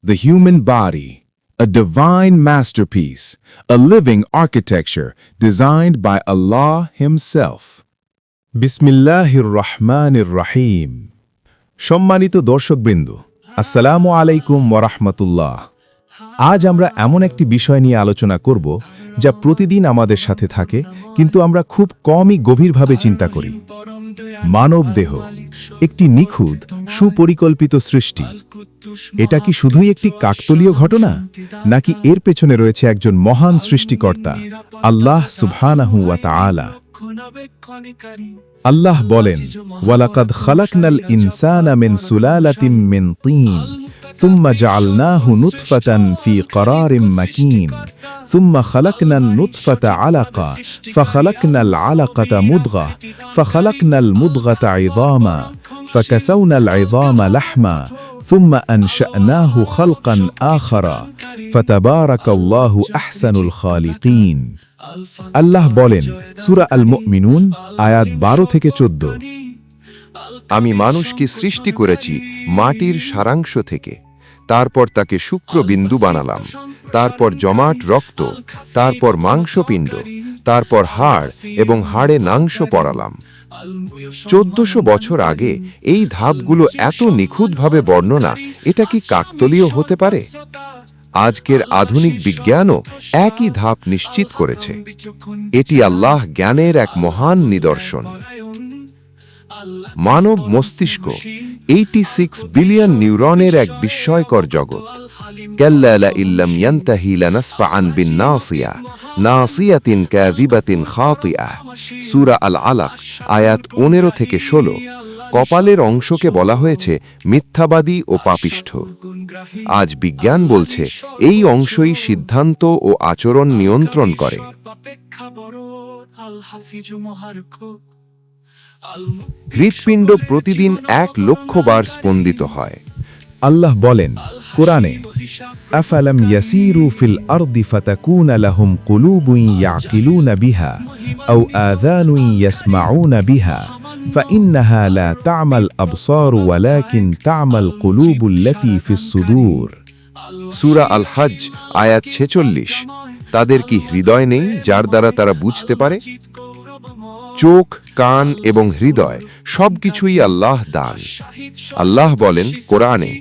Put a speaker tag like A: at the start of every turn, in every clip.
A: The human body, a divine masterpiece, a living architecture designed by Allah Himself. বিসমিল্লাহির রহমানির রহিম। সম্মানিত দর্শকবৃন্দ, আসসালামু আলাইকুম ওয়া রাহমাতুল্লাহ। আজ আমরা এমন একটি বিষয় নিয়ে আলোচনা করব যা প্রতিদিন আমাদের সাথে থাকে, কিন্তু আমরা খুব কমই গভীরভাবে চিন্তা করি। মানব দেহ একটি নিখুঁত, সুপরিকল্পিত সৃষ্টি। এটা কি শুধুই একটি কাকতালীয় ঘটনা, নাকি এর পেছনে রয়েছে একজন মহান সৃষ্টিকর্তা, আল্লাহ সুবহানাহু ওয়া তাআলা? আল্লাহ বলেন, ওয়ালাকাদ খালাকনাল ইনসানা মিন সুলালাতিন মিন তিন ثم جعلناه نطفة في قرار مكين ثم خلقنا النطفة علقة فخلقنا العلقة مضغة فخلقنا المضغة عظاما فكسونا العظام لحما ثم أنشأناه خلقا آخر فتبارك الله أحسن الخالقين। আল্লাহ বলেন, সূরা আল মুমিনুন আয়াত 12 থেকে 14,
B: আমি মানুষকে সৃষ্টি করেছি মাটির সারাংশ থেকে, তারপর তাকে শুক্রবিন্দু বানালাম, তারপর জমাট রক্ত, তারপর মাংসপিণ্ড, তারপর হাড় এবং হাড়ে নাংশ পড়ালাম। 1400 বছর আগে এই ধাপগুলো এত নিখুঁতভাবে বর্ণনা, এটা কি কাকতালীয় হতে পারে? আজকের আধুনিক বিজ্ঞানও একই ধাপ নিশ্চিত করেছে। এটি আল্লাহ জ্ঞানের এক মহান নিদর্শন। মানব মস্তিষ্ক 86 বিলিয়ন নিউরনের এক বিস্ময়কর জগৎ। কাল্লা লা ইল্লাম ইয়ানতাহি লানাসফাআন বিন-নাসিয়া নাসিয়াতিন কাযিবাতিন খাতিআহ। সূরা আল আলাক আয়াত 15 থেকে 16। কপালের অংশকে বলা হয়েছে মিথ্যাবাদী ও পাপিষ্ঠ। আজ বিজ্ঞান বলছে এই অংশই সিদ্ধান্ত ও আচরণ নিয়ন্ত্রণ করে। হৃৎপিণ্ড প্রতিদিন 1 লক্ষ বার স্পন্দিত হয়।
A: আল্লাহ বলেন কোরআনে, আফালাম ইয়াসিরু ফিল আরদি ফাতাকুনা লাহুম কুলুবুন ইয়াকিলুনা বিহা আও আযানুন ইয়াসমাউনা বিহা ফাইন্নাহা লা তা'মাল আবসার ওয়ালাকিন তা'মাল কুলুবুল্লাতী ফিস সুদূর।
B: সূরা আল হজ আয়াত 46। তাদের কি হৃদয় নেই যার দ্বারা তারা বুঝতে পারে? চোখ, কান এবং হৃদয় সবকিছুই আল্লাহ দান। আল্লাহ বলেন কোরআনে,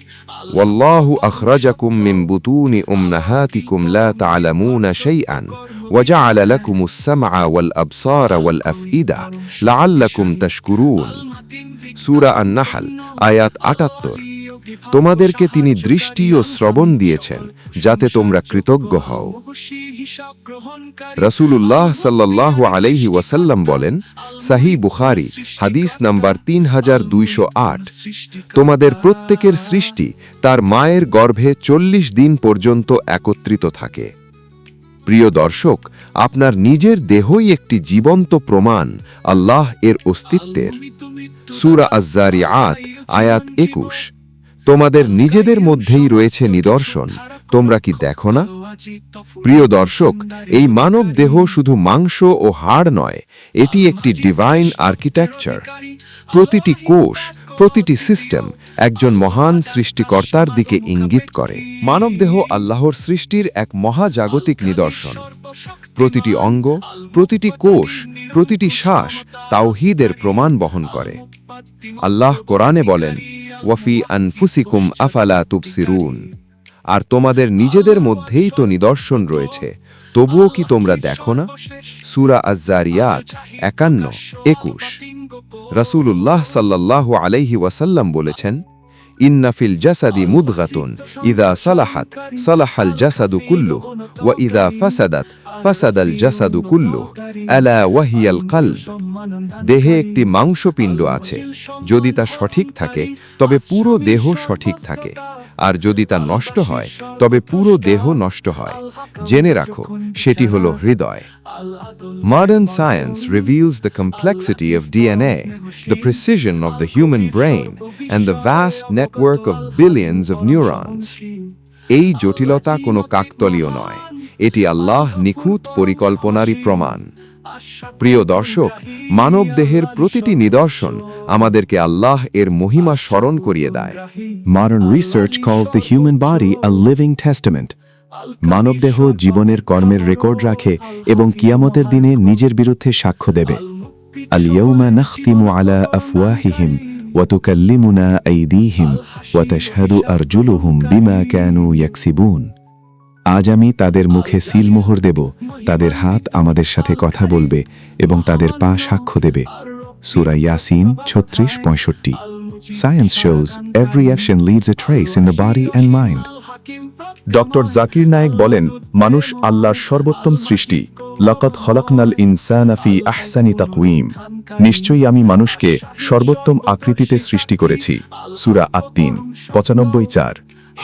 B: ওয়াল্লাহু আখরাজাকুম মিন বুতুনি উম্মাহাতিকুম লা তা'লামুনা শাইআন ওয়া জা'আলা লাকুমুস সামআ ওয়াল আবসারা ওয়াল আফইদা লাআল্লাকুম তাশকুরুন। সূরা আন-নাহল আয়াত 78। তোমাদেরকে তিনি দৃষ্টি ও শ্রবণ দিয়েছেন যাতে তোমরা কৃতজ্ঞ হও। রাসূলুল্লাহ সাল্লাল্লাহু আলাইহি ওয়াসাল্লাম বলেন, সহিহ বুখারী হাদিস নাম্বার 3208, তোমাদের প্রত্যেকের সৃষ্টি তার মায়ের গর্ভে 40 দিন পর্যন্ত একত্রিত থাকে। প্রিয় দর্শক, আপনার নিজের দেহই একটি জীবন্ত প্রমাণ আল্লাহ এর অস্তিত্বের। সূরা আয-যারিয়াত আয়াত 21। তোমাদের নিজেদের মধ্যেই রয়েছে নিদর্শন, তোমরা কি দেখো না? প্রিয় দর্শক, এই মানব দেহ শুধু মাংস ও হাড় নয়, এটি একটি ডিভাইন আর্কিটেকচার। প্রতিটি কোষ, প্রতিটি সিস্টেম একজন মহান সৃষ্টিকর্তার দিকে ইঙ্গিত করে। মানব দেহ আল্লাহর সৃষ্টির এক মহাজাগতিক নিদর্শন। প্রতিটি অঙ্গ, প্রতিটি কোষ, প্রতিটি শ্বাস তাওহীদের প্রমাণ বহন করে। আল্লাহ কোরআনে বলেন, ওয়াফি আনফুসিকুম আফালা তুবসিরুন। আর তোমাদের নিজেদের মধ্যেই তো নিদর্শন রয়েছে, তবুও কি তোমরা দেখো না? সূরা আয-যারিয়াত 51-21। রাসূলুল্লাহ সাল্লাল্লাহু আলাইহি ওয়াসাল্লাম বলেছেন, ইন্না ফিল জাসাদি মুদগাতুন ইযা সালাহাত সালাহাল জাসাদু কুল্লুহু ওয়া ইযা ফাসাদাত ফাসাদাল জাসাদু কুল্লুহু আলা ওয়াহিয়াল কলব। দেহে একটি মাংসপিণ্ড আছে, যদি তা সঠিক থাকে তবে পুরো দেহ সঠিক থাকে, আর যদি তা নষ্ট হয় তবে পুরো দেহ নষ্ট হয়। জেনে রাখো, সেটি হলো হৃদয়। Modern science reveals the complexity of DNA, the precision of the human brain, and the vast network of billions of neurons. এই জটিলতা কোনো কাকতালীয় নয়, এটি আল্লাহ নিখুঁত পরিকল্পনারই প্রমাণ। প্রিয় দর্শক, মানব দেহের প্রতিটি নিদর্শন আমাদেরকে আল্লাহ এর মহিমা স্মরণ করিয়ে দেয়।
A: Modern research calls the human body a living testament. মানবদেহ জীবনের কর্মের রেকর্ড রাখে এবং কিয়ামতের দিনে নিজের বিরুদ্ধে সাক্ষ্য দেবে। আল-ইয়াউমা নাখতিমু আলা আফওয়াহিহিম ওয়া তুকাল্লিমুনা আইদিহিম ওয়া তাশহাদু আরজুলুহুম বিমা কানু ইয়াকসিবুন। আজ আমি তাদের মুখে সিলমোহর দেব, তাদের হাত আমাদের সাথে কথা বলবে এবং তাদের পা সাক্ষ্য দেবে। সূরা Yasin 36-65। Science shows every action leaves a trace in the body and mind.
C: Doctor Zakir Naik বলেন, মানুষ আল্লাহর সর্বোত্তম সৃষ্টি। লাকাদ খলাকনাল ইনসানা ফি আহসানি তাকওয়িম। নিশ্চয়ই আমি মানুষকে সর্বোত্তম আকৃতিতে সৃষ্টি করেছি। সূরা আত-তিন 95-4।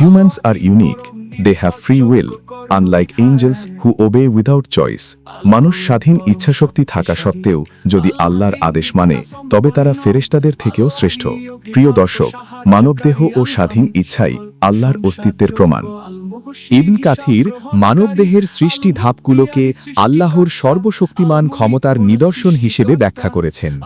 C: Humans are unique. They have free will, unlike angels who obey without choice. মানুষ স্বাধীন ইচ্ছাশক্তি থাকা সত্ত্বেও যদি আল্লাহর আদেশ মানে, তবে তারা ফেরেশতাদের থেকেও শ্রেষ্ঠ। প্রিয় দর্শক, মানবদেহ ও স্বাধীন ইচ্ছাই আল্লাহর অস্তিত্বের প্রমাণ।
A: ইবন কাথির মানবদেহের সৃষ্টি ধাপগুলোকে আল্লাহর সর্বশক্তিমান ক্ষমতার নিদর্শন হিসেবে ব্যাখ্যা করেছেন।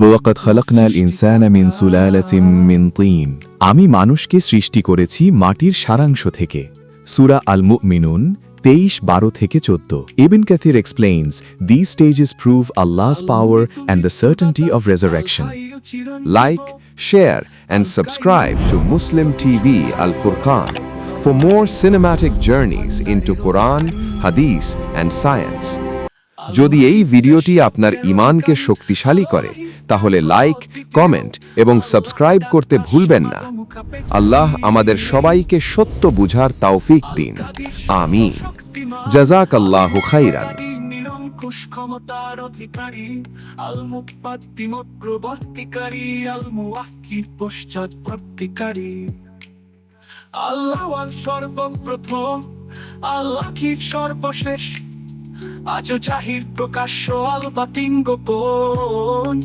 A: ওয়াকাদ খালাকনাল ইনসানা মিন সুলালাতিন মিন তিন। আমি মানুষকে সৃষ্টি করেছি মাটির সারাংশ থেকে। সূরা আল-মুমিনুন 23-12-14। Ibn Kathir explains, these stages prove Allah's power and the certainty of resurrection.
B: Like, share, and subscribe to Muslim TV Al Furqan for more cinematic journeys into Quran, Hadith, and science. যদি এই ভিডিওটি আপনার ঈমানকে শক্তিশালী করে, তাহলে like, comment এবং subscribe করতে ভুলবেন না। আল্লাহ আমাদের সবাইকে সত্য বুঝার তৌফিক দিন। আমিন। জাযাকাল্লাহু খাইরান।
D: নিরঙ্কুশ ক্ষমতার অধিকারী, আল মুক্তাদিম অগ্রবর্তীকারী, আল মুওয়াক্কিদ পশ্চাৎপ্রবর্তীকারী। আল্লাহ সর্বপ্রথম, আল্লাহ কি সর্বশেষ, আজও জাহির প্রকাশ্য, আল বাতিন গোপন।